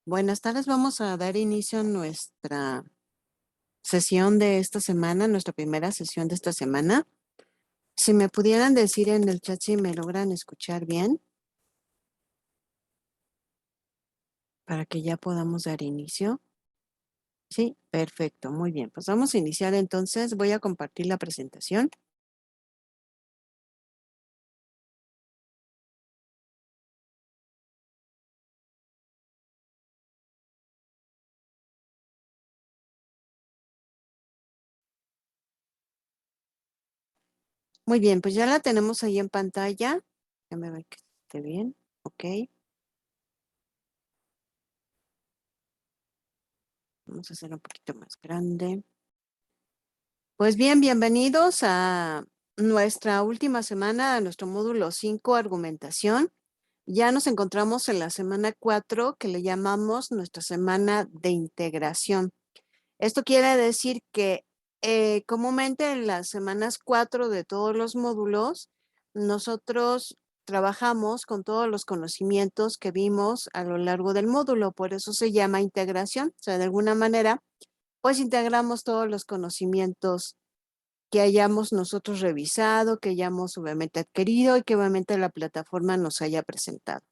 Buenas tardes, vamos a dar inicio a nuestra sesión de esta semana, nuestra primera sesión de esta semana. Si me pudieran decir en el chat si me logran escuchar bien, para que ya podamos dar inicio. Sí, perfecto, muy bien. Pues vamos a iniciar entonces. Voy a compartir la presentación. Muy bien, pues ya la tenemos ahí en pantalla. Déjame ver que esté bien. Ok, vamos a hacerlo un poquito más grande. Pues bien, bienvenidos a nuestra última semana, a nuestro módulo 5, argumentación. Ya nos encontramos en la semana 4, que le llamamos nuestra semana de integración. Esto quiere decir que comúnmente en las semanas 4 de todos los módulos, nosotros trabajamos con todos los conocimientos que vimos a lo largo del módulo, por eso se llama integración. O sea, de alguna manera, pues integramos todos los conocimientos que hayamos nosotros revisado, que hayamos obviamente adquirido y que obviamente la plataforma nos haya presentado.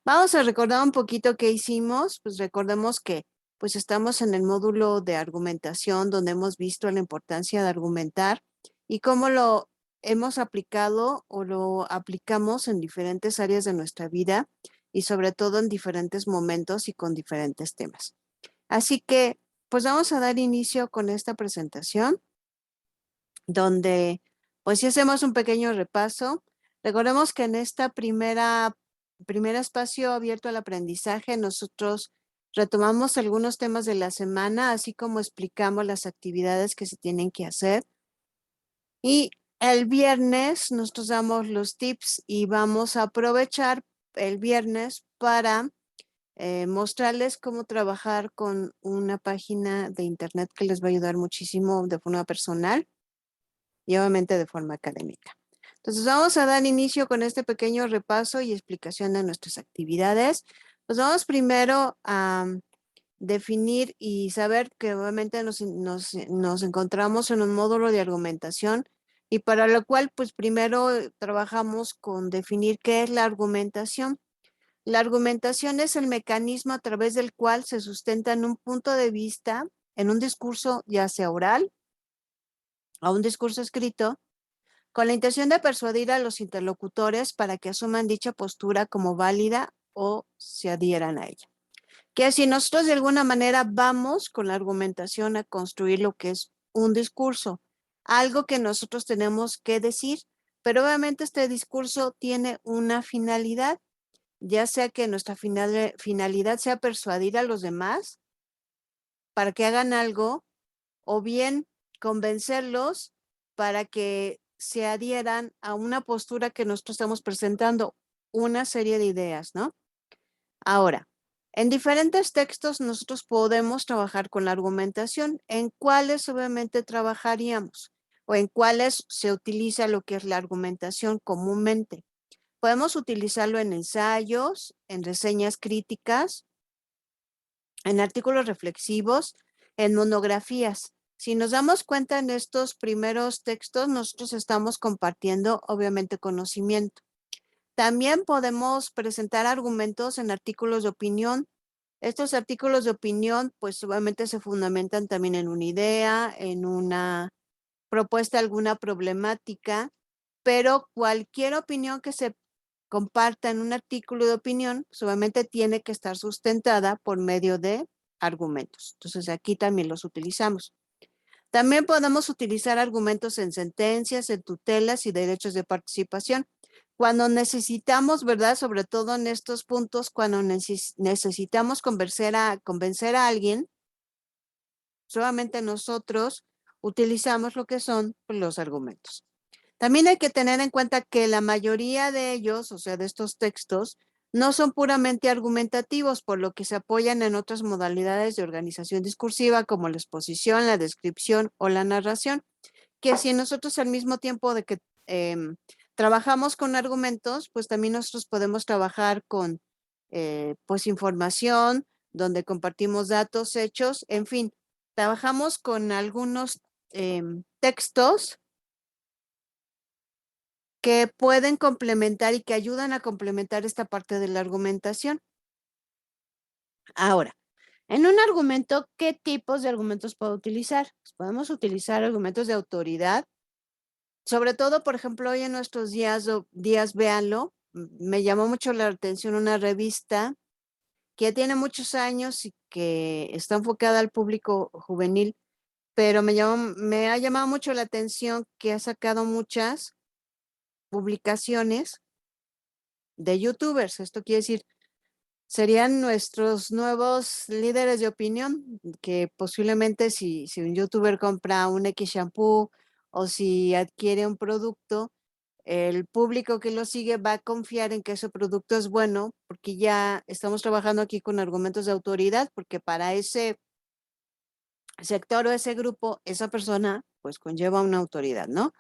Vamos a recordar un poquito qué hicimos. Pues recordemos que pues estamos en el módulo de argumentación donde hemos visto la importancia de argumentar y cómo lo hemos aplicado o lo aplicamos en diferentes áreas de nuestra vida y sobre todo en diferentes momentos y con diferentes temas. Así que pues vamos a dar inicio con esta presentación donde pues si hacemos un pequeño repaso, recordemos que en esta primer espacio abierto al aprendizaje, nosotros retomamos algunos temas de la semana, así como explicamos las actividades que se tienen que hacer. Y el viernes nosotros damos los tips y vamos a aprovechar el viernes para mostrarles cómo trabajar con una página de internet que les va a ayudar muchísimo de forma personal y obviamente de forma académica. Entonces vamos a dar inicio con este pequeño repaso y explicación de nuestras actividades. Pues vamos primero a definir y saber que obviamente nos encontramos en un módulo de argumentación y para lo cual pues primero trabajamos con definir qué es la argumentación. La argumentación es el mecanismo a través del cual se sustenta en un punto de vista, en un discurso ya sea oral o un discurso escrito, con la intención de persuadir a los interlocutores para que asuman dicha postura como válida o se adhieran a ella. Que si nosotros de alguna manera vamos con la argumentación a construir lo que es un discurso, algo que nosotros tenemos que decir, pero obviamente este discurso tiene una finalidad, ya sea que nuestra finalidad sea persuadir a los demás para que hagan algo o bien convencerlos para que se adhieran a una postura que nosotros estamos presentando, una serie de ideas, ¿no? Ahora, en diferentes textos nosotros podemos trabajar con la argumentación, en cuáles obviamente trabajaríamos o en cuáles se utiliza lo que es la argumentación comúnmente. Podemos utilizarlo en ensayos, en reseñas críticas, en artículos reflexivos, en monografías. Si nos damos cuenta en estos primeros textos, nosotros estamos compartiendo obviamente conocimiento. También podemos presentar argumentos en artículos de opinión. Estos artículos de opinión, pues obviamente se fundamentan también en una idea, en una propuesta, alguna problemática, pero cualquier opinión que se comparta en un artículo de opinión, solamente tiene que estar sustentada por medio de argumentos. Entonces aquí también los utilizamos. También podemos utilizar argumentos en sentencias, en tutelas y derechos de participación. Cuando necesitamos, ¿verdad? Sobre todo en estos puntos, cuando necesitamos convencer a alguien, solamente nosotros utilizamos lo que son los argumentos. También hay que tener en cuenta que la mayoría de ellos, o sea, de estos textos, no son puramente argumentativos, por lo que se apoyan en otras modalidades de organización discursiva como la exposición, la descripción o la narración, que si nosotros al mismo tiempo de que trabajamos con argumentos, pues también nosotros podemos trabajar con pues información, donde compartimos datos, hechos, en fin, trabajamos con algunos textos que pueden complementar y que ayudan a complementar esta parte de la argumentación. Ahora, en un argumento, ¿qué tipos de argumentos puedo utilizar? Pues podemos utilizar argumentos de autoridad, sobre todo, por ejemplo, hoy en nuestros días véanlo, me llamó mucho la atención una revista que tiene muchos años y que está enfocada al público juvenil, pero me ha llamado mucho la atención que ha sacado muchas publicaciones de youtubers. Esto quiere decir, serían nuestros nuevos líderes de opinión, que posiblemente si un youtuber compra un X shampoo o si adquiere un producto, el público que lo sigue va a confiar en que ese producto es bueno, porque ya estamos trabajando aquí con argumentos de autoridad, porque para ese sector o ese grupo, esa persona, pues conlleva una autoridad, ¿no?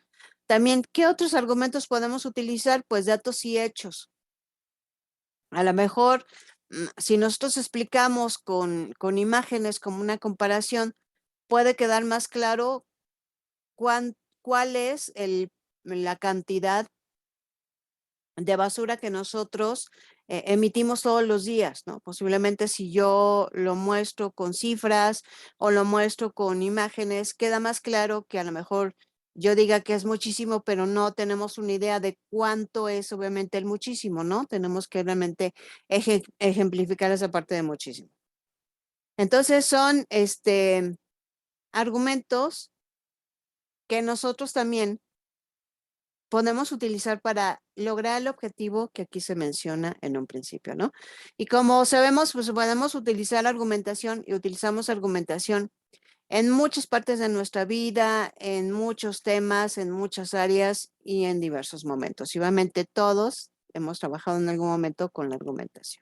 También, ¿qué otros argumentos podemos utilizar? Pues datos y hechos. A lo mejor, si nosotros explicamos con imágenes como una comparación, puede quedar más claro cuál es la cantidad de basura que nosotros emitimos todos los días, ¿no? Posiblemente si yo lo muestro con cifras o lo muestro con imágenes, queda más claro que a lo mejor yo diga que es muchísimo, pero no tenemos una idea de cuánto es obviamente el muchísimo, ¿no? Tenemos que realmente ejemplificar esa parte de muchísimo. Entonces son argumentos que nosotros también podemos utilizar para lograr el objetivo que aquí se menciona en un principio, ¿no? Y como sabemos, pues podemos utilizar argumentación y utilizamos argumentación en muchas partes de nuestra vida, en muchos temas, en muchas áreas y en diversos momentos. Y obviamente todos hemos trabajado en algún momento con la argumentación.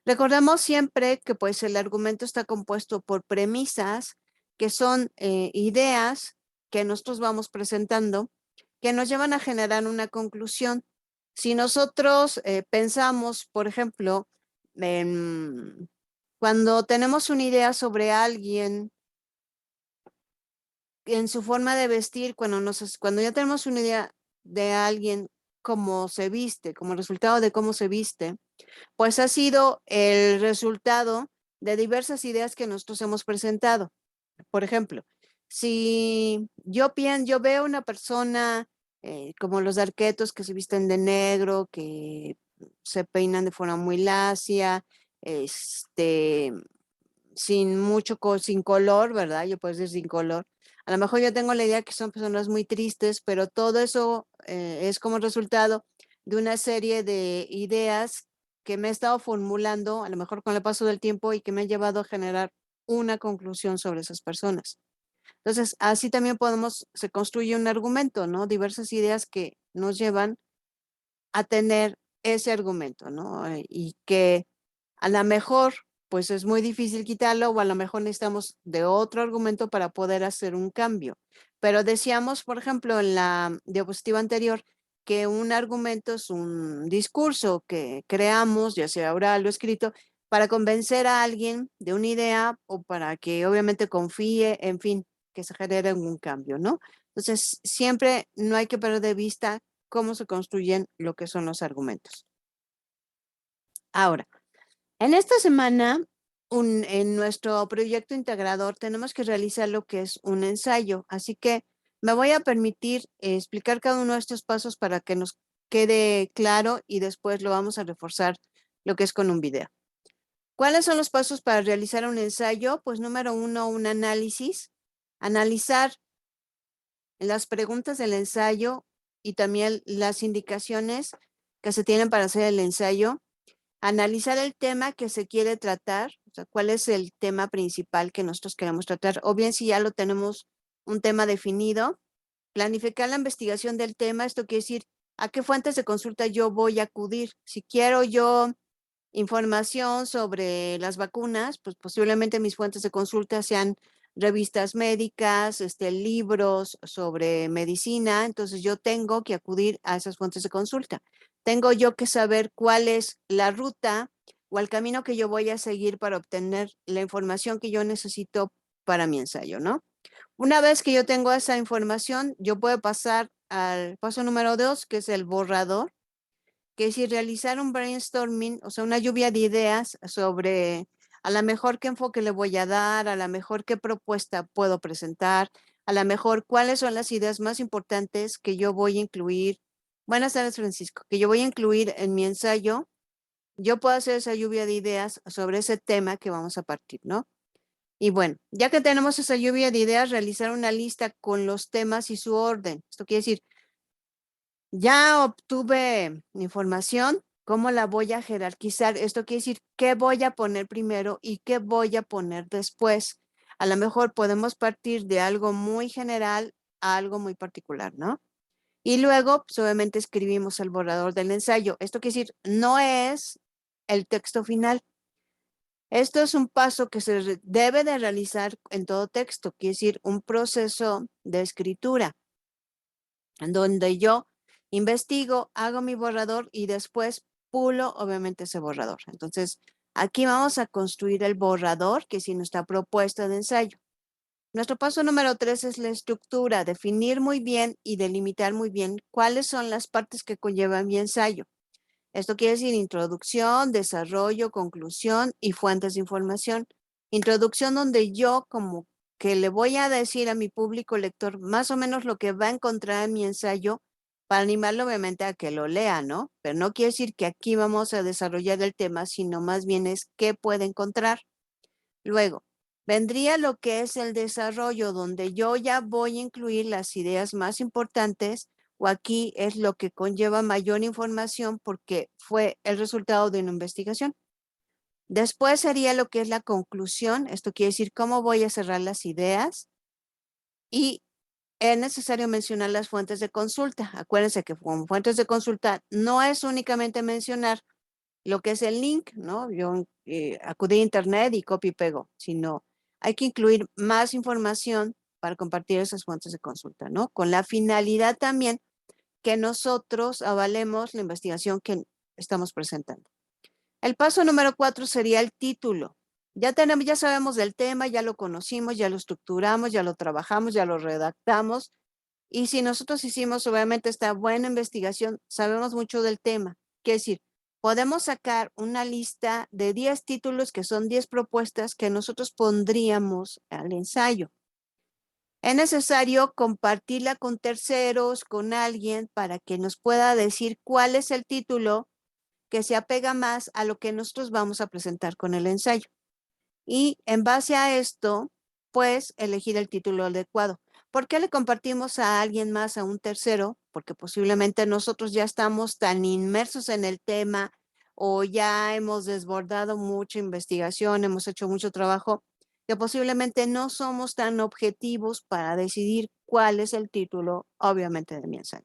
Recordemos siempre que pues el argumento está compuesto por premisas, que son ideas que nosotros vamos presentando, que nos llevan a generar una conclusión. Si nosotros pensamos, por ejemplo, cuando tenemos una idea sobre alguien, en su forma de vestir, cuando ya tenemos una idea de alguien, cómo se viste, como resultado de cómo se viste, pues ha sido el resultado de diversas ideas que nosotros hemos presentado. Por ejemplo, si yo veo una persona como los arquetos que se visten de negro, que se peinan de forma muy lacia, sin color, ¿verdad? Yo puedo decir sin color. A lo mejor yo tengo la idea que son personas muy tristes, pero todo eso es como resultado de una serie de ideas que me he estado formulando, a lo mejor con el paso del tiempo, y que me han llevado a generar una conclusión sobre esas personas. Entonces, así también se construye un argumento, ¿no? Diversas ideas que nos llevan a tener ese argumento, ¿no? Y que a lo mejor, pues es muy difícil quitarlo, o a lo mejor necesitamos de otro argumento para poder hacer un cambio. Pero decíamos, por ejemplo, en la diapositiva anterior, que un argumento es un discurso que creamos, ya sea oral o escrito, para convencer a alguien de una idea o para que obviamente confíe, en fin, que se genere un cambio, ¿no? Entonces, siempre no hay que perder de vista cómo se construyen lo que son los argumentos. Ahora, en esta semana, en nuestro proyecto integrador, tenemos que realizar lo que es un ensayo, así que me voy a permitir explicar cada uno de estos pasos para que nos quede claro y después lo vamos a reforzar lo que es con un video. ¿Cuáles son los pasos para realizar un ensayo? Pues número uno, un análisis. Analizar las preguntas del ensayo y también las indicaciones que se tienen para hacer el ensayo. Analizar el tema que se quiere tratar, o sea, cuál es el tema principal que nosotros queremos tratar, o bien si ya lo tenemos un tema definido. Planificar la investigación del tema, esto quiere decir a qué fuentes de consulta yo voy a acudir. Si quiero yo información sobre las vacunas, pues posiblemente mis fuentes de consulta sean revistas médicas, libros sobre medicina. Entonces yo tengo que acudir a esas fuentes de consulta. Tengo yo que saber cuál es la ruta o el camino que yo voy a seguir para obtener la información que yo necesito para mi ensayo, ¿no? Una vez que yo tengo esa información, yo puedo pasar al paso número 2, que es el borrador, que es realizar un brainstorming, o sea, una lluvia de ideas sobre a lo mejor qué enfoque le voy a dar, a lo mejor qué propuesta puedo presentar, a lo mejor cuáles son las ideas más importantes que yo voy a incluir. Buenas tardes, Francisco, que yo voy a incluir en mi ensayo. Yo puedo hacer esa lluvia de ideas sobre ese tema que vamos a partir, ¿no? Y bueno, ya que tenemos esa lluvia de ideas, realizar una lista con los temas y su orden. Esto quiere decir, ya obtuve información, ¿cómo la voy a jerarquizar? Esto quiere decir, ¿qué voy a poner primero y qué voy a poner después? A lo mejor podemos partir de algo muy general a algo muy particular, ¿no? Y luego, pues, obviamente, escribimos el borrador del ensayo. Esto quiere decir, no es el texto final. Esto es un paso que se debe de realizar en todo texto, quiere decir, un proceso de escritura, en donde yo investigo, hago mi borrador y después pulo, obviamente, ese borrador. Entonces, aquí vamos a construir el borrador, que es nuestra propuesta de ensayo. Nuestro paso número 3 es la estructura, definir muy bien y delimitar muy bien cuáles son las partes que conllevan mi ensayo. Esto quiere decir introducción, desarrollo, conclusión y fuentes de información. Introducción donde yo como que le voy a decir a mi público lector más o menos lo que va a encontrar en mi ensayo para animarlo obviamente a que lo lea, ¿no? Pero no quiere decir que aquí vamos a desarrollar el tema, sino más bien es qué puede encontrar. Luego, vendría lo que es el desarrollo, donde yo ya voy a incluir las ideas más importantes o aquí es lo que conlleva mayor información porque fue el resultado de una investigación. Después sería lo que es la conclusión, esto quiere decir cómo voy a cerrar las ideas y es necesario mencionar las fuentes de consulta. Acuérdense que con fuentes de consulta no es únicamente mencionar lo que es el link, ¿no? Yo acudí a internet y copio y pego, sino hay que incluir más información para compartir esas fuentes de consulta, ¿no? Con la finalidad también que nosotros avalemos la investigación que estamos presentando. El paso número 4 sería el título. Ya sabemos del tema, ya lo conocimos, ya lo estructuramos, ya lo trabajamos, ya lo redactamos. Y si nosotros hicimos obviamente esta buena investigación, sabemos mucho del tema. Quiere decir, podemos sacar una lista de 10 títulos que son 10 propuestas que nosotros pondríamos al ensayo. Es necesario compartirla con terceros, con alguien, para que nos pueda decir cuál es el título que se apega más a lo que nosotros vamos a presentar con el ensayo. Y en base a esto, pues elegir el título adecuado. ¿Por qué le compartimos a alguien más, a un tercero? Porque posiblemente nosotros ya estamos tan inmersos en el tema o ya hemos desbordado mucha investigación, hemos hecho mucho trabajo, que posiblemente no somos tan objetivos para decidir cuál es el título, obviamente, de mi ensayo.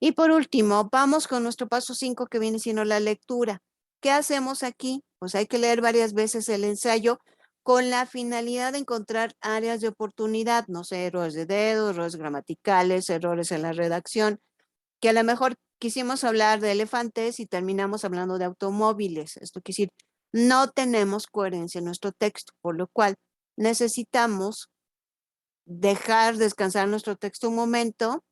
Y por último, vamos con nuestro paso 5 que viene siendo la lectura. ¿Qué hacemos aquí? Pues hay que leer varias veces el ensayo con la finalidad de encontrar áreas de oportunidad, no sé, errores de dedos, errores gramaticales, errores en la redacción, que a lo mejor quisimos hablar de elefantes y terminamos hablando de automóviles. Esto quiere decir, no tenemos coherencia en nuestro texto, por lo cual necesitamos dejar descansar nuestro texto un momento,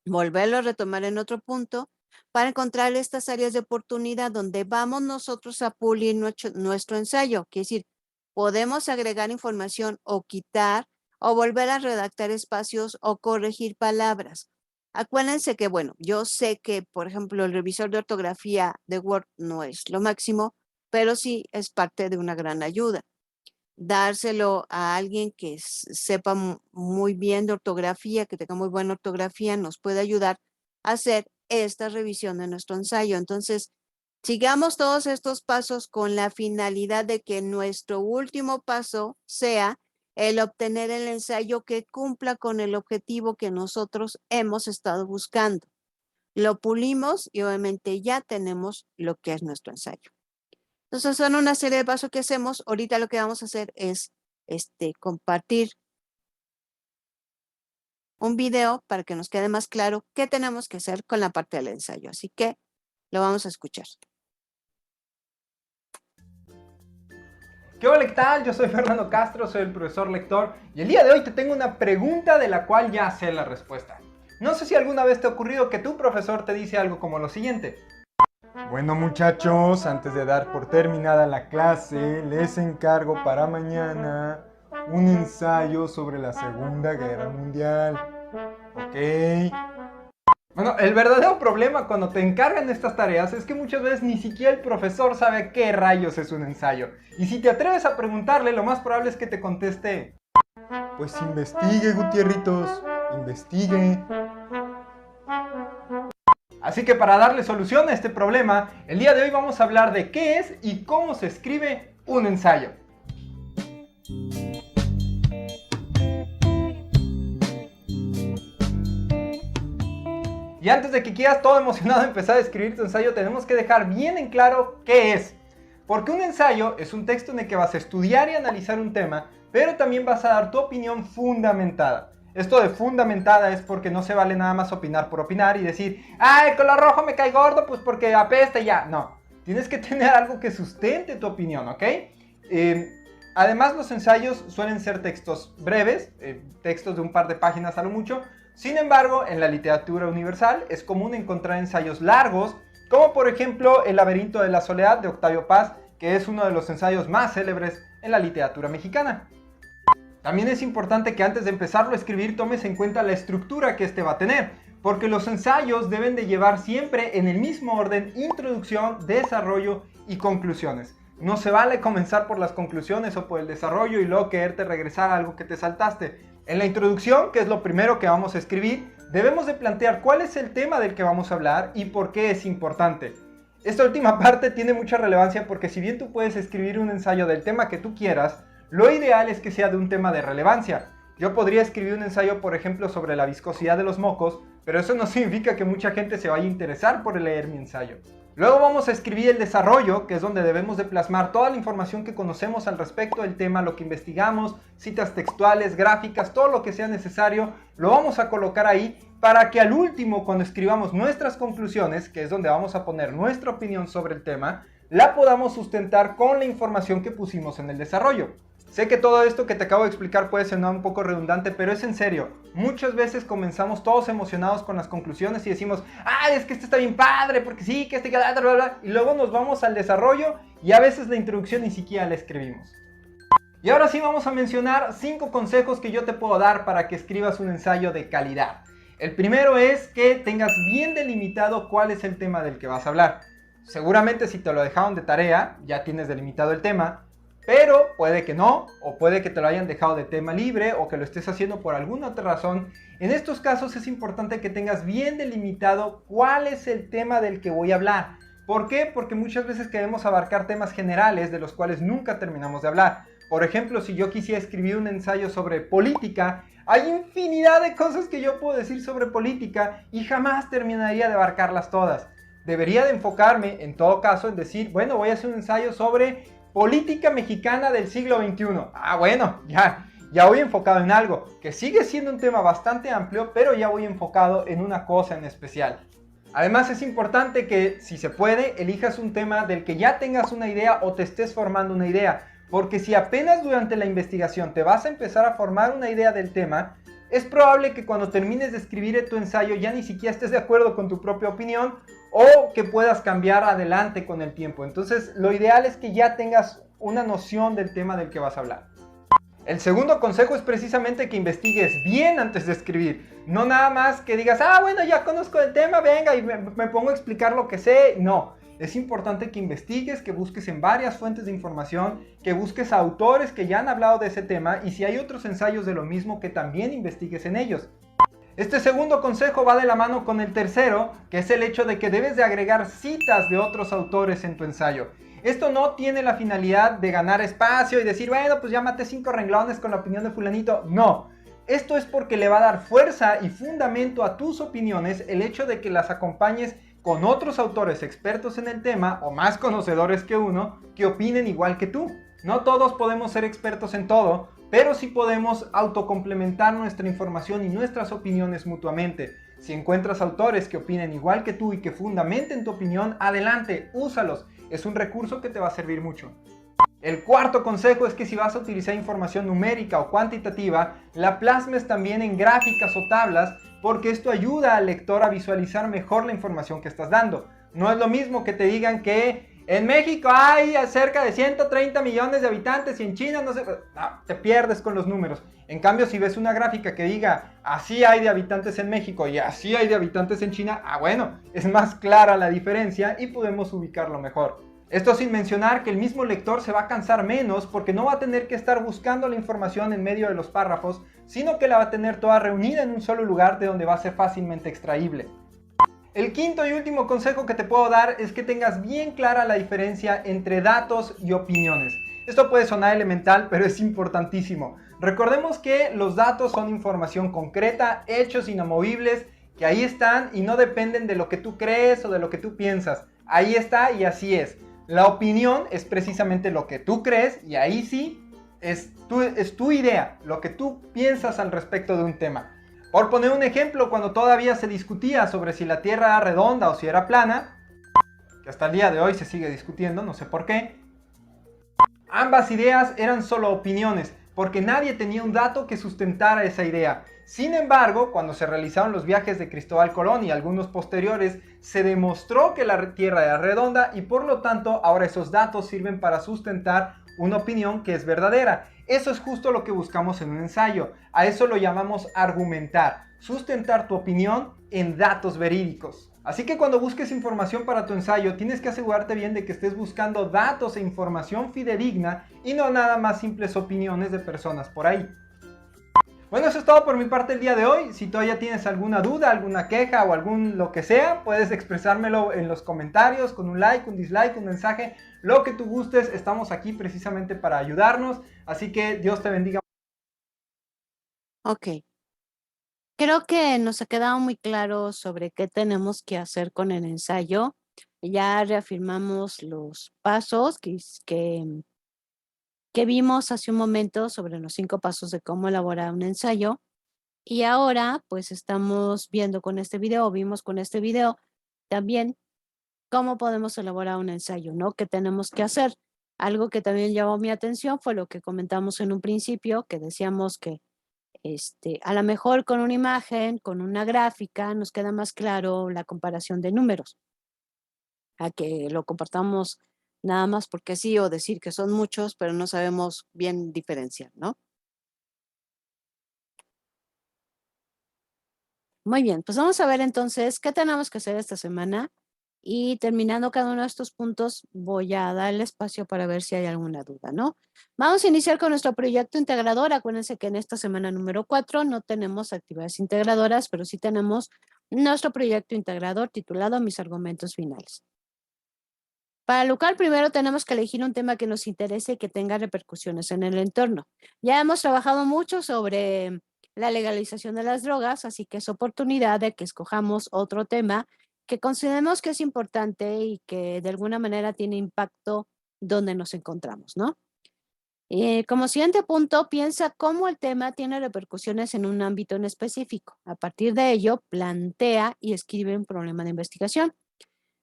volverlo a retomar en otro punto para encontrar estas áreas de oportunidad donde vamos nosotros a pulir nuestro ensayo. Quiere decir, podemos agregar información o quitar o volver a redactar espacios o corregir palabras. Acuérdense que, bueno, yo sé que, por ejemplo, el revisor de ortografía de Word no es lo máximo, pero sí es parte de una gran ayuda. Dárselo a alguien que sepa muy bien de ortografía, que tenga muy buena ortografía, nos puede ayudar a hacer esta revisión de nuestro ensayo. Entonces, sigamos todos estos pasos con la finalidad de que nuestro último paso sea el obtener el ensayo que cumpla con el objetivo que nosotros hemos estado buscando. Lo pulimos y obviamente ya tenemos lo que es nuestro ensayo. Entonces son una serie de pasos que hacemos. Ahorita lo que vamos a hacer es compartir un video para que nos quede más claro qué tenemos que hacer con la parte del ensayo. Así que lo vamos a escuchar. ¿Qué hola, qué tal? Yo soy Fernando Castro, soy el profesor lector y el día de hoy te tengo una pregunta de la cual ya sé la respuesta. No sé si alguna vez te ha ocurrido que tu profesor te dice algo como lo siguiente. Bueno, muchachos, antes de dar por terminada la clase, les encargo para mañana un ensayo sobre la Segunda Guerra Mundial. ¿Ok? Bueno, el verdadero problema cuando te encargan estas tareas es que muchas veces ni siquiera el profesor sabe qué rayos es un ensayo. Y si te atreves a preguntarle, lo más probable es que te conteste: pues investigue, Gutierritos, investigue. Así que para darle solución a este problema, el día de hoy vamos a hablar de qué es y cómo se escribe un ensayo. Y antes de que quieras todo emocionado empezar a escribir tu ensayo, tenemos que dejar bien en claro qué es. Porque un ensayo es un texto en el que vas a estudiar y analizar un tema, pero también vas a dar tu opinión fundamentada. Esto de fundamentada es porque no se vale nada más opinar por opinar y decir, el color rojo me cae gordo, pues porque apesta y ya. No, tienes que tener algo que sustente tu opinión, ¿ok? Además, los ensayos suelen ser textos breves, textos de un par de páginas a lo mucho. Sin embargo, en la literatura universal es común encontrar ensayos largos, como por ejemplo El laberinto de la soledad de Octavio Paz, que es uno de los ensayos más célebres en la literatura mexicana. También es importante que antes de empezarlo a escribir tomes en cuenta la estructura que este va a tener, porque los ensayos deben de llevar siempre en el mismo orden introducción, desarrollo y conclusiones. No se vale comenzar por las conclusiones o por el desarrollo y luego quererte regresar a algo que te saltaste. En la introducción, que es lo primero que vamos a escribir, debemos de plantear cuál es el tema del que vamos a hablar y por qué es importante. Esta última parte tiene mucha relevancia porque si bien tú puedes escribir un ensayo del tema que tú quieras, lo ideal es que sea de un tema de relevancia. Yo podría escribir un ensayo, por ejemplo, sobre la viscosidad de los mocos, pero eso no significa que mucha gente se vaya a interesar por leer mi ensayo. Luego vamos a escribir el desarrollo, que es donde debemos de plasmar toda la información que conocemos al respecto del tema, lo que investigamos, citas textuales, gráficas, todo lo que sea necesario, lo vamos a colocar ahí para que al último, cuando escribamos nuestras conclusiones, que es donde vamos a poner nuestra opinión sobre el tema, la podamos sustentar con la información que pusimos en el desarrollo. Sé que todo esto que te acabo de explicar puede sonar un poco redundante, pero es en serio. Muchas veces comenzamos todos emocionados con las conclusiones y decimos, es que este está bien padre, porque sí, que este, bla, bla, bla, y luego nos vamos al desarrollo y a veces la introducción ni siquiera la escribimos. Y ahora sí vamos a mencionar 5 consejos que yo te puedo dar para que escribas un ensayo de calidad. El primero es que tengas bien delimitado cuál es el tema del que vas a hablar. Seguramente si te lo dejaron de tarea, ya tienes delimitado el tema, pero puede que no, o puede que te lo hayan dejado de tema libre, o que lo estés haciendo por alguna otra razón. En estos casos es importante que tengas bien delimitado cuál es el tema del que voy a hablar. ¿Por qué? Porque muchas veces queremos abarcar temas generales de los cuales nunca terminamos de hablar. Por ejemplo, si yo quisiera escribir un ensayo sobre política, hay infinidad de cosas que yo puedo decir sobre política y jamás terminaría de abarcarlas todas. Debería de enfocarme, en todo caso, en decir, bueno, voy a hacer un ensayo sobre política mexicana del siglo XXI. Bueno, ya voy enfocado en algo, que sigue siendo un tema bastante amplio, pero ya voy enfocado en una cosa en especial. Además es importante que, si se puede, elijas un tema del que ya tengas una idea o te estés formando una idea, porque si apenas durante la investigación te vas a empezar a formar una idea del tema, es probable que cuando termines de escribir tu ensayo ya ni siquiera estés de acuerdo con tu propia opinión o que puedas cambiar adelante con el tiempo. Entonces, lo ideal es que ya tengas una noción del tema del que vas a hablar. El segundo consejo es precisamente que investigues bien antes de escribir. No nada más que digas, bueno, ya conozco el tema, venga, y me pongo a explicar lo que sé. No, es importante que investigues, que busques en varias fuentes de información, que busques a autores que ya han hablado de ese tema y si hay otros ensayos de lo mismo, que también investigues en ellos. Este segundo consejo va de la mano con el tercero, que es el hecho de que debes de agregar citas de otros autores en tu ensayo. Esto no tiene la finalidad de ganar espacio y decir, bueno, pues ya maté 5 renglones con la opinión de fulanito. No, esto es porque le va a dar fuerza y fundamento a tus opiniones el hecho de que las acompañes con otros autores expertos en el tema o más conocedores que uno que opinen igual que tú. No todos podemos ser expertos en todo, pero sí podemos autocomplementar nuestra información y nuestras opiniones mutuamente. Si encuentras autores que opinen igual que tú y que fundamenten tu opinión, adelante, úsalos. Es un recurso que te va a servir mucho. El cuarto consejo es que si vas a utilizar información numérica o cuantitativa, la plasmes también en gráficas o tablas, porque esto ayuda al lector a visualizar mejor la información que estás dando. No es lo mismo que te digan que en México hay cerca de 130 millones de habitantes y en China no sé, no, te pierdes con los números. En cambio, si ves una gráfica que diga así hay de habitantes en México y así hay de habitantes en China, bueno, es más clara la diferencia y podemos ubicarlo mejor. Esto sin mencionar que el mismo lector se va a cansar menos porque no va a tener que estar buscando la información en medio de los párrafos, sino que la va a tener toda reunida en un solo lugar de donde va a ser fácilmente extraíble. El quinto y último consejo que te puedo dar es que tengas bien clara la diferencia entre datos y opiniones. Esto puede sonar elemental, pero es importantísimo. Recordemos que los datos son información concreta, hechos inamovibles, que ahí están y no dependen de lo que tú crees o de lo que tú piensas. Ahí está y así es. La opinión es precisamente lo que tú crees y ahí sí es tu idea, lo que tú piensas al respecto de un tema. Por poner un ejemplo, cuando todavía se discutía sobre si la Tierra era redonda o si era plana, que hasta el día de hoy se sigue discutiendo, no sé por qué, ambas ideas eran solo opiniones, porque nadie tenía un dato que sustentara esa idea. Sin embargo, cuando se realizaron los viajes de Cristóbal Colón y algunos posteriores, se demostró que la Tierra era redonda y por lo tanto ahora esos datos sirven para sustentar una opinión que es verdadera. Eso es justo lo que buscamos en un ensayo. A eso lo llamamos argumentar, sustentar tu opinión en datos verídicos. Así que cuando busques información para tu ensayo, tienes que asegurarte bien de que estés buscando datos e información fidedigna y no nada más simples opiniones de personas por ahí. Bueno, eso es todo por mi parte el día de hoy. Si todavía tienes alguna duda, alguna queja o algún lo que sea, puedes expresármelo en los comentarios con un like, un dislike, un mensaje, lo que tú gustes. Estamos aquí precisamente para ayudarnos. Así que Dios te bendiga. Ok. Creo que nos ha quedado muy claro sobre qué tenemos que hacer con el ensayo. Ya reafirmamos los pasos que vimos hace un momento sobre los 5 pasos de cómo elaborar un ensayo. Y ahora, pues estamos viendo con este video, vimos con este video también cómo podemos elaborar un ensayo, ¿no? ¿Qué tenemos que hacer? Algo que también llamó mi atención fue lo que comentamos en un principio, que decíamos que a lo mejor con una imagen, con una gráfica, nos queda más claro la comparación de números, a que lo compartamos nada más porque sí o decir que son muchos, pero no sabemos bien diferenciar, ¿no? Muy bien, pues vamos a ver entonces qué tenemos que hacer esta semana y terminando cada uno de estos puntos voy a darle espacio para ver si hay alguna duda, ¿no? Vamos a iniciar con nuestro proyecto integrador. Acuérdense que en esta semana número 4 no tenemos actividades integradoras, pero sí tenemos nuestro proyecto integrador titulado Mis argumentos finales. Para lo cual primero tenemos que elegir un tema que nos interese y que tenga repercusiones en el entorno. Ya hemos trabajado mucho sobre la legalización de las drogas, así que es oportunidad de que escojamos otro tema que consideremos que es importante y que de alguna manera tiene impacto donde nos encontramos, ¿no? Como siguiente punto, piensa cómo el tema tiene repercusiones en un ámbito en específico. A partir de ello, plantea y escribe un problema de investigación.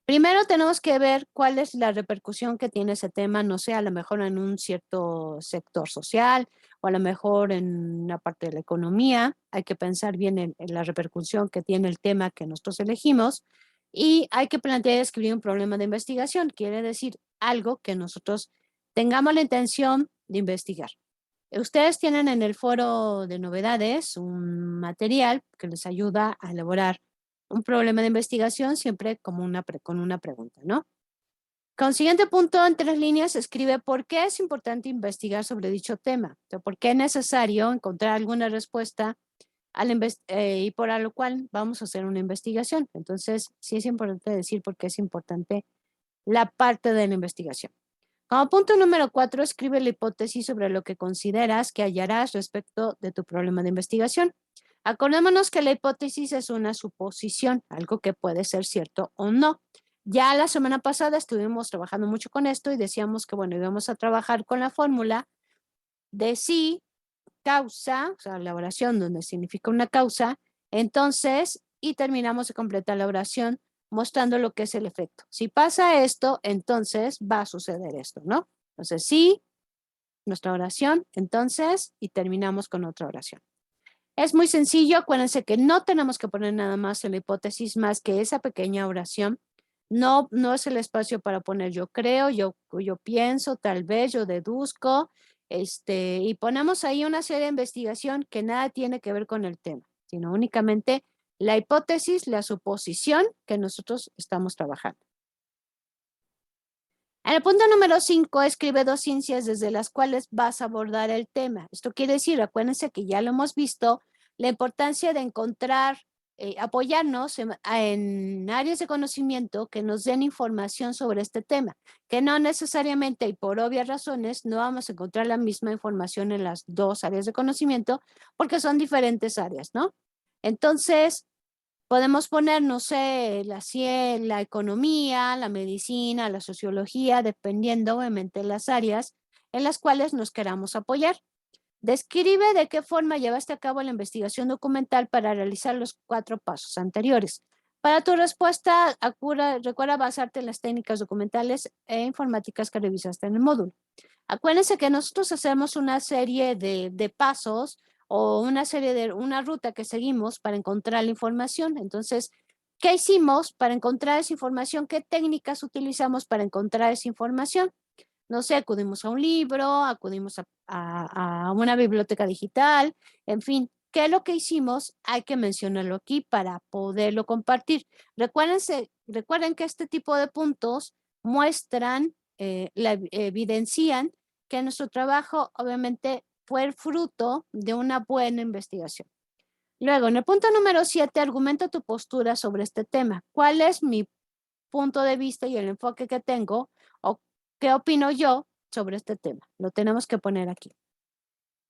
Primero tenemos que ver cuál es la repercusión que tiene ese tema, no sé, a lo mejor en un cierto sector social o a lo mejor en una parte de la economía. Hay que pensar bien en la repercusión que tiene el tema que nosotros elegimos y hay que plantear y escribir un problema de investigación. Quiere decir algo que nosotros tengamos la intención de investigar. Ustedes tienen en el foro de novedades un material que les ayuda a elaborar un problema de investigación siempre como con una pregunta, ¿no? Con siguiente punto, en 3 líneas, escribe por qué es importante investigar sobre dicho tema, o sea, por qué es necesario encontrar alguna respuesta y por lo cual vamos a hacer una investigación. Entonces, sí es importante decir por qué es importante la parte de la investigación. Como punto número 4, escribe la hipótesis sobre lo que consideras que hallarás respecto de tu problema de investigación. Acordémonos que la hipótesis es una suposición, algo que puede ser cierto o no. Ya la semana pasada estuvimos trabajando mucho con esto y decíamos que, bueno, íbamos a trabajar con la fórmula de sí causa, o sea, la oración donde significa una causa, entonces, y terminamos de completar la oración mostrando lo que es el efecto. Si pasa esto, entonces va a suceder esto, ¿no? Entonces, sí, nuestra oración, entonces, y terminamos con otra oración. Es muy sencillo, acuérdense que no tenemos que poner nada más en la hipótesis más que esa pequeña oración. No, no es el espacio para poner yo creo, yo pienso, tal vez, yo deduzco, y ponemos ahí una serie de investigación que nada tiene que ver con el tema, sino únicamente la hipótesis, la suposición que nosotros estamos trabajando. En el punto número 5, escribe 2 ciencias desde las cuales vas a abordar el tema. Esto quiere decir, acuérdense que ya lo hemos visto, la importancia de encontrar, apoyarnos en áreas de conocimiento que nos den información sobre este tema, que no necesariamente y por obvias razones no vamos a encontrar la misma información en las 2 áreas de conocimiento porque son diferentes áreas, ¿no? Entonces, podemos poner, no sé, la economía, la medicina, la sociología, dependiendo obviamente de las áreas en las cuales nos queramos apoyar. Describe de qué forma llevaste a cabo la investigación documental para realizar los 4 pasos anteriores. Para tu respuesta, recuerda basarte en las técnicas documentales e informáticas que revisaste en el módulo. Acuérdense que nosotros hacemos una serie de pasos o una ruta que seguimos para encontrar la información. Entonces, ¿qué hicimos para encontrar esa información? ¿Qué técnicas utilizamos para encontrar esa información? No sé, acudimos a un libro, acudimos a una biblioteca digital, en fin, ¿qué es lo que hicimos? Hay que mencionarlo aquí para poderlo compartir. Recuerden que este tipo de puntos muestran, evidencian que nuestro trabajo obviamente fue el fruto de una buena investigación. Luego, en el punto número 7, argumenta tu postura sobre este tema. ¿Cuál es mi punto de vista y el enfoque que tengo o qué opino yo sobre este tema? Lo tenemos que poner aquí.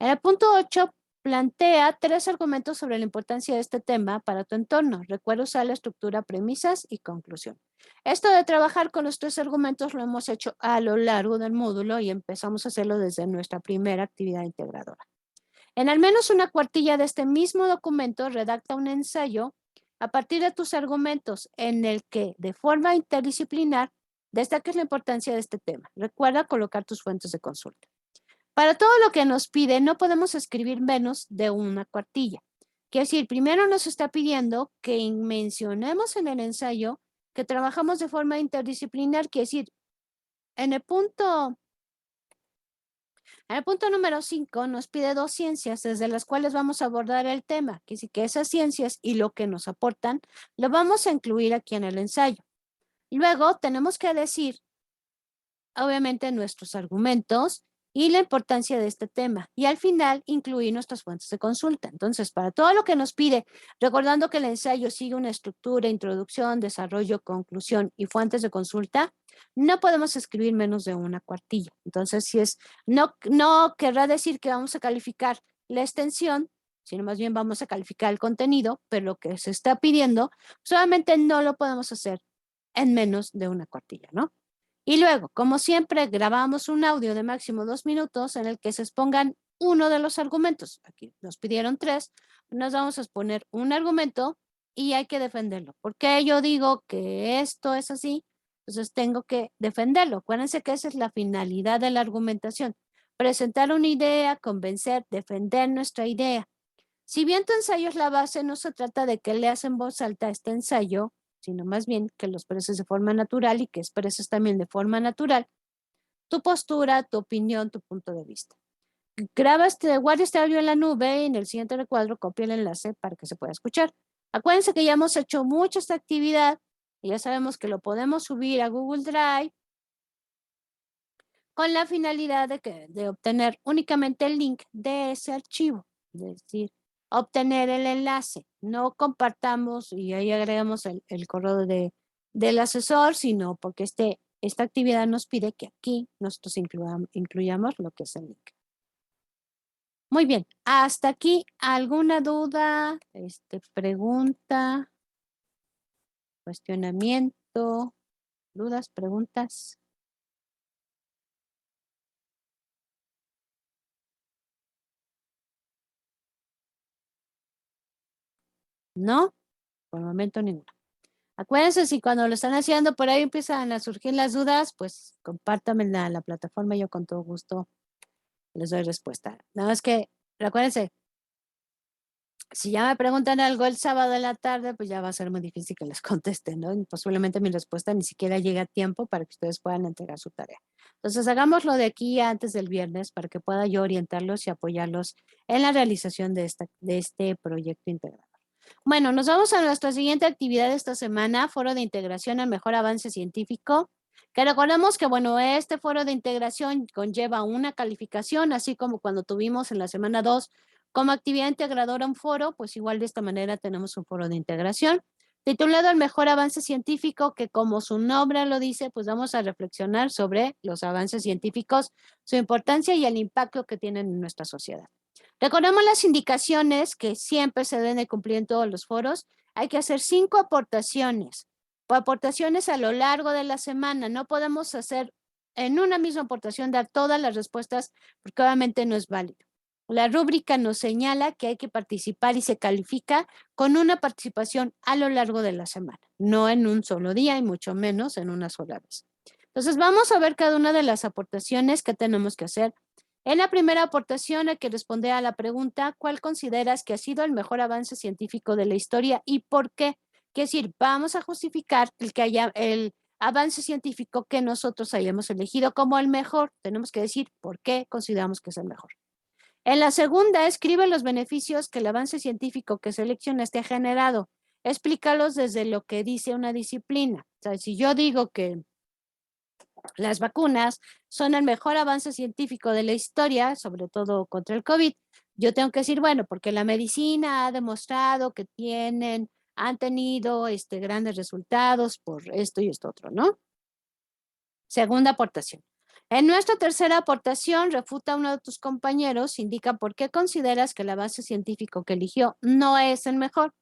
En el punto 8, plantea 3 argumentos sobre la importancia de este tema para tu entorno. Recuerda usar la estructura premisas y conclusión. Esto de trabajar con los 3 argumentos lo hemos hecho a lo largo del módulo y empezamos a hacerlo desde nuestra primera actividad integradora. En al menos una cuartilla de este mismo documento, redacta un ensayo a partir de tus argumentos en el que, de forma interdisciplinar, destaques la importancia de este tema. Recuerda colocar tus fuentes de consulta. Para todo lo que nos pide, no podemos escribir menos de una cuartilla. Quiere decir, primero nos está pidiendo que mencionemos en el ensayo que trabajamos de forma interdisciplinar, quiere decir, en el punto número 5 nos pide 2 ciencias desde las cuales vamos a abordar el tema, que sí que esas ciencias y lo que nos aportan lo vamos a incluir aquí en el ensayo. Luego tenemos que decir, obviamente, nuestros argumentos y la importancia de este tema. Y al final, incluir nuestras fuentes de consulta. Entonces, para todo lo que nos pide, recordando que el ensayo sigue una estructura, introducción, desarrollo, conclusión y fuentes de consulta, no podemos escribir menos de una cuartilla. Entonces, no querrá decir que vamos a calificar la extensión, sino más bien vamos a calificar el contenido, pero lo que se está pidiendo, solamente no lo podemos hacer en menos de una cuartilla, ¿no? Y luego, como siempre, grabamos un audio de máximo 2 minutos en el que se expongan uno de los argumentos. Aquí nos pidieron 3, nos vamos a exponer un argumento y hay que defenderlo. ¿Por qué yo digo que esto es así? Entonces tengo que defenderlo. Acuérdense que esa es la finalidad de la argumentación. Presentar una idea, convencer, defender nuestra idea. Si bien tu ensayo es la base, no se trata de que leas en voz alta este ensayo, sino más bien que lo expreses de forma natural y que expreses también de forma natural tu postura, tu opinión, tu punto de vista. Guarda este audio en la nube y en el siguiente recuadro copia el enlace para que se pueda escuchar. Acuérdense que ya hemos hecho mucho esta actividad y ya sabemos que lo podemos subir a Google Drive con la finalidad de obtener únicamente el link de ese archivo, es decir, obtener el enlace. No compartamos y ahí agregamos el correo del asesor, sino porque esta actividad nos pide que aquí nosotros incluyamos lo que es el link. Muy bien, hasta aquí, ¿alguna duda, pregunta, cuestionamiento, dudas, preguntas? No, por el momento ninguno. Acuérdense, si cuando lo están haciendo por ahí empiezan a surgir las dudas, pues compártanme la plataforma, yo con todo gusto les doy respuesta. Nada más que, acuérdense, si ya me preguntan algo el sábado en la tarde, pues ya va a ser muy difícil que les conteste, ¿no? Y posiblemente mi respuesta ni siquiera llegue a tiempo para que ustedes puedan entregar su tarea. Entonces, hagámoslo de aquí antes del viernes para que pueda yo orientarlos y apoyarlos en la realización de este proyecto integral. Bueno, nos vamos a nuestra siguiente actividad de esta semana, Foro de Integración al Mejor Avance Científico, que recordemos que, bueno, este foro de integración conlleva una calificación, así como cuando tuvimos en la semana 2 como actividad integradora un foro, pues igual de esta manera tenemos un foro de integración, titulado El Mejor Avance Científico, que como su nombre lo dice, pues vamos a reflexionar sobre los avances científicos, su importancia y el impacto que tienen en nuestra sociedad. Recordemos las indicaciones que siempre se deben de cumplir en todos los foros. Hay que hacer 5 aportaciones. Aportaciones a lo largo de la semana. No podemos hacer en una misma aportación dar todas las respuestas porque obviamente no es válido. La rúbrica nos señala que hay que participar y se califica con una participación a lo largo de la semana, no en un solo día y mucho menos en una sola vez. Entonces vamos a ver cada una de las aportaciones que tenemos que hacer. En la primera aportación hay que responder a la pregunta, ¿cuál consideras que ha sido el mejor avance científico de la historia y por qué? Es decir, vamos a justificar el avance científico que nosotros hayamos elegido como el mejor. Tenemos que decir por qué consideramos que es el mejor. En la segunda, escribe los beneficios que el avance científico que seleccionaste ha generado. Explícalos desde lo que dice una disciplina. O sea, si yo digo que las vacunas son el mejor avance científico de la historia, sobre todo contra el COVID, yo tengo que decir, bueno, porque la medicina ha demostrado que han tenido grandes resultados por esto y esto otro, ¿no? Segunda aportación. En nuestra tercera aportación, refuta a uno de tus compañeros, indica por qué consideras que el avance científico que eligió no es el mejor,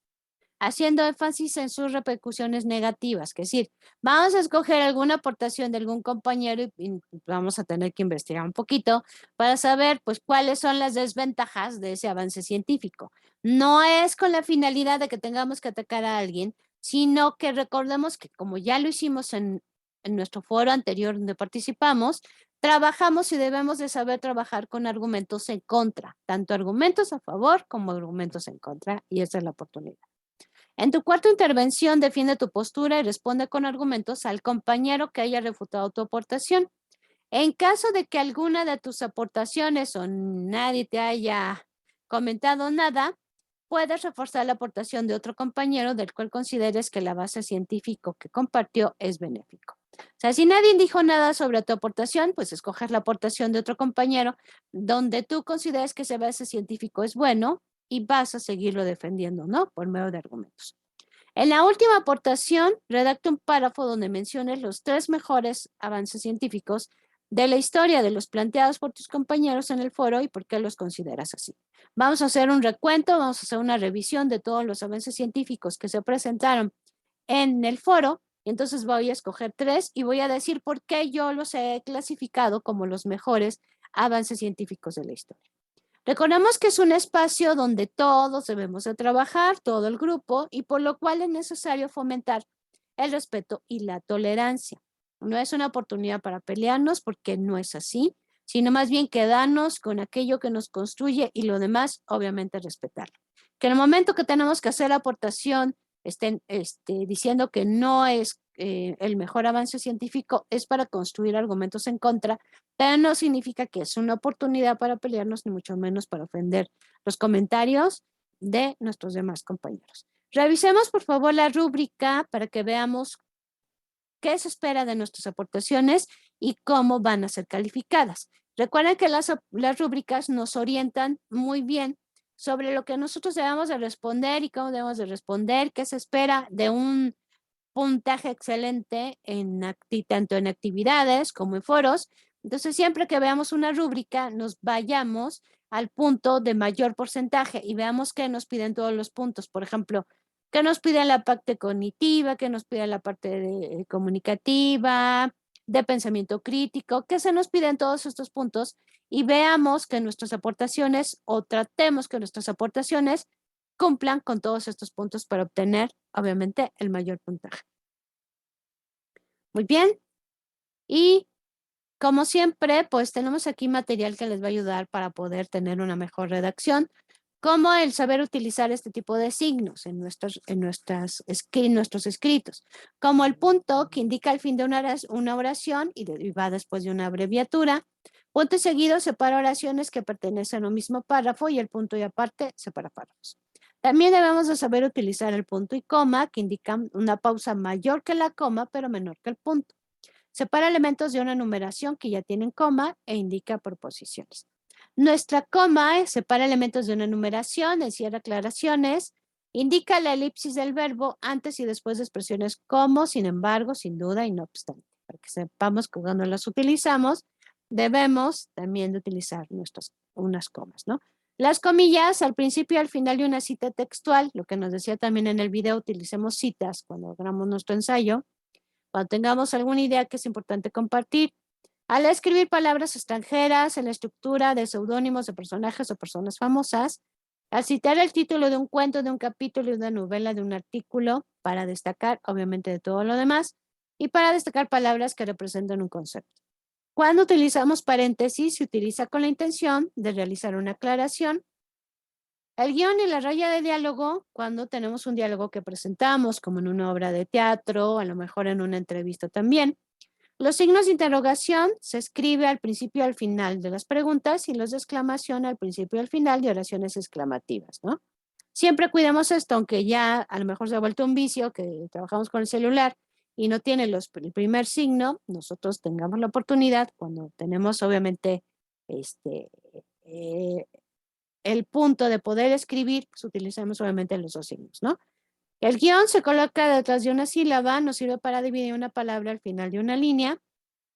haciendo énfasis en sus repercusiones negativas. Que es decir, vamos a escoger alguna aportación de algún compañero y vamos a tener que investigar un poquito para saber pues cuáles son las desventajas de ese avance científico. No es con la finalidad de que tengamos que atacar a alguien, sino que recordemos que como ya lo hicimos en nuestro foro anterior donde participamos, trabajamos y debemos de saber trabajar con argumentos en contra, tanto argumentos a favor como argumentos en contra, y esa es la oportunidad. En tu cuarta intervención, defiende tu postura y responde con argumentos al compañero que haya refutado tu aportación. En caso de que alguna de tus aportaciones o nadie te haya comentado nada, puedes reforzar la aportación de otro compañero del cual consideres que la base científico que compartió es benéfico. O sea, si nadie dijo nada sobre tu aportación, pues escoges la aportación de otro compañero donde tú consideres que ese base científico es bueno y vas a seguirlo defendiendo, ¿no? Por medio de argumentos. En la última aportación, redacta un párrafo donde menciones los 3 mejores avances científicos de la historia de los planteados por tus compañeros en el foro y por qué los consideras así. Vamos a hacer un recuento, vamos a hacer una revisión de todos los avances científicos que se presentaron en el foro. Y entonces voy a escoger 3 y voy a decir por qué yo los he clasificado como los mejores avances científicos de la historia. Recordemos que es un espacio donde todos debemos de trabajar, todo el grupo, y por lo cual es necesario fomentar el respeto y la tolerancia. No es una oportunidad para pelearnos porque no es así, sino más bien quedarnos con aquello que nos construye y lo demás, obviamente, respetarlo. Que en el momento que tenemos que hacer la aportación, estén diciendo que no es el mejor avance científico, es para construir argumentos en contra, pero no significa que es una oportunidad para pelearnos, ni mucho menos para ofender los comentarios de nuestros demás compañeros. Revisemos, por favor, la rúbrica para que veamos qué se espera de nuestras aportaciones y cómo van a ser calificadas. Recuerden que las rúbricas nos orientan muy bien sobre lo que nosotros debemos de responder y cómo debemos de responder, qué se espera de un puntaje excelente tanto en actividades como en foros. Entonces, siempre que veamos una rúbrica, nos vayamos al punto de mayor porcentaje y veamos qué nos piden todos los puntos. Por ejemplo, qué nos piden la parte cognitiva, qué nos piden la parte comunicativa, de pensamiento crítico, qué se nos piden todos estos puntos y veamos que nuestras aportaciones o tratemos que nuestras aportaciones cumplan con todos estos puntos para obtener, obviamente, el mayor puntaje. Muy bien. Y como siempre, pues tenemos aquí material que les va a ayudar para poder tener una mejor redacción, como el saber utilizar este tipo de signos en nuestros escritos, como el punto que indica el fin de una oración y va después de una abreviatura. Punto y seguido separa oraciones que pertenecen a un mismo párrafo y el punto y aparte separa párrafos. También debemos de saber utilizar el punto y coma, que indican una pausa mayor que la coma, pero menor que el punto. Separa elementos de una numeración que ya tienen coma e indica proposiciones. Nuestra coma separa elementos de una numeración, encierra aclaraciones, indica la elipsis del verbo antes y después de expresiones como, sin embargo, sin duda y no obstante. Para que sepamos que cuando las utilizamos, debemos también de utilizar unas comas, ¿no? Las comillas al principio y al final de una cita textual, lo que nos decía también en el video, utilicemos citas cuando hagamos nuestro ensayo, cuando tengamos alguna idea que es importante compartir. Al escribir palabras extranjeras en la estructura de seudónimos de personajes o personas famosas, al citar el título de un cuento, de un capítulo, de una novela, de un artículo, para destacar, obviamente, de todo lo demás, y para destacar palabras que representan un concepto. Cuando utilizamos paréntesis, se utiliza con la intención de realizar una aclaración. El guión y la raya de diálogo, cuando tenemos un diálogo que presentamos, como en una obra de teatro, a lo mejor en una entrevista también. Los signos de interrogación se escribe al principio y al final de las preguntas y los de exclamación al principio y al final de oraciones exclamativas, ¿no? Siempre cuidemos esto, aunque ya a lo mejor se ha vuelto un vicio que trabajamos con el celular y no tiene el primer signo, nosotros tengamos la oportunidad, cuando tenemos obviamente eh, el punto de poder escribir, pues utilizamos obviamente los dos signos, ¿no? El guión se coloca detrás de una sílaba, nos sirve para dividir una palabra al final de una línea,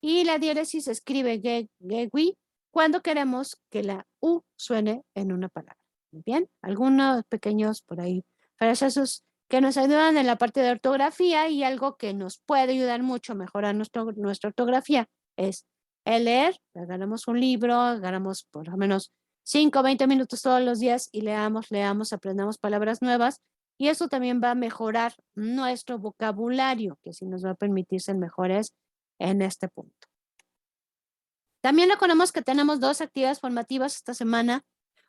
y la diéresis se escribe gewi cuando queremos que la U suene en una palabra. Muy bien, algunos pequeños por ahí frases que nos ayudan en la parte de ortografía, y algo que nos puede ayudar mucho a mejorar nuestra ortografía es el leer. Agarramos un libro, agarramos por lo menos 5 o 20 minutos todos los días y leamos, aprendamos palabras nuevas, y eso también va a mejorar nuestro vocabulario, que sí nos va a permitir ser mejores en este punto. También recordemos que tenemos 2 actividades formativas esta semana: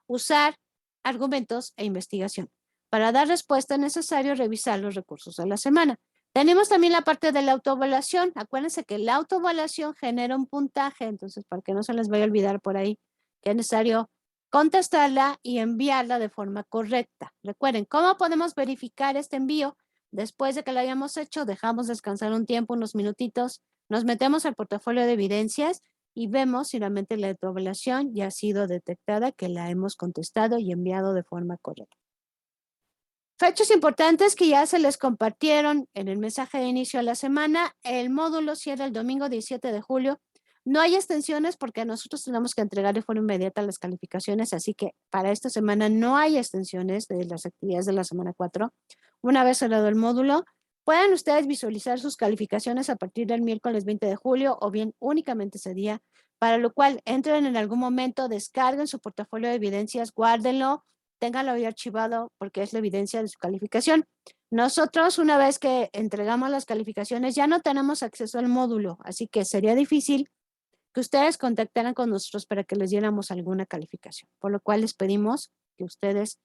usar argumentos e investigación. Para dar respuesta es necesario revisar los recursos de la semana. Tenemos también la parte de la autoevaluación. Acuérdense que la autoevaluación genera un puntaje, entonces para que no se les vaya a olvidar por ahí que es necesario contestarla y enviarla de forma correcta. Recuerden, ¿cómo podemos verificar este envío? Después de que lo hayamos hecho, dejamos descansar un tiempo, unos minutitos, nos metemos al portafolio de evidencias y vemos si realmente la autoevaluación ya ha sido detectada, que la hemos contestado y enviado de forma correcta. Fechas importantes que ya se les compartieron en el mensaje de inicio a la semana. El módulo cierra el domingo 17 de julio. No hay extensiones porque nosotros tenemos que entregar de forma inmediata las calificaciones, así que para esta semana no hay extensiones de las actividades de la semana 4. Una vez cerrado el módulo, pueden ustedes visualizar sus calificaciones a partir del miércoles 20 de julio o bien únicamente ese día, para lo cual entren en algún momento, descarguen su portafolio de evidencias, guárdenlo, ténganlo ahí archivado porque es la evidencia de su calificación. Nosotros, una vez que entregamos las calificaciones, ya no tenemos acceso al módulo, así que sería difícil que ustedes contactaran con nosotros para que les diéramos alguna calificación, por lo cual les pedimos que ustedes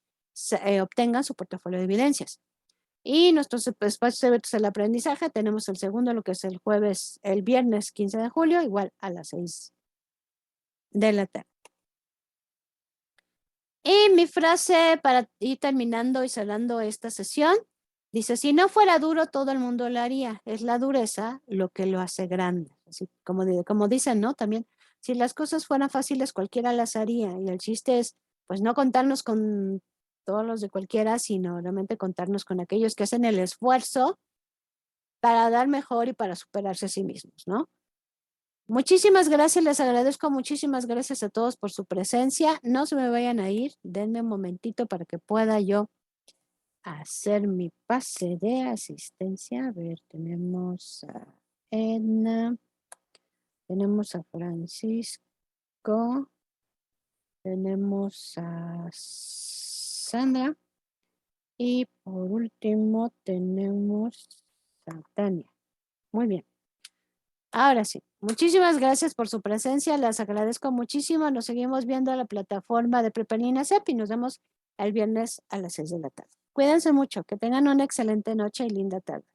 obtengan su portafolio de evidencias. Y nuestros espacios abiertos del aprendizaje, tenemos el segundo, lo que es el viernes 15 de julio, igual a las 6 de la tarde. Y mi frase para ir terminando y cerrando esta sesión dice: si no fuera duro, todo el mundo lo haría. Es la dureza lo que lo hace grande. Así como dicen, ¿no? También, si las cosas fueran fáciles, cualquiera las haría. Y el chiste es, pues, no contarnos con todos los de cualquiera, sino realmente contarnos con aquellos que hacen el esfuerzo para dar mejor y para superarse a sí mismos, ¿no? Muchísimas gracias, les agradezco, muchísimas gracias a todos por su presencia. No se me vayan a ir, denme un momentito para que pueda yo hacer mi pase de asistencia. A ver, tenemos a Edna, tenemos a Francisco, tenemos a Sandra Y por último tenemos a Tania. Muy bien. Ahora sí, muchísimas gracias por su presencia, las agradezco muchísimo. Nos seguimos viendo a la plataforma de Prepelina CEP y nos vemos el viernes a las 6 de la tarde. Cuídense mucho, que tengan una excelente noche y linda tarde.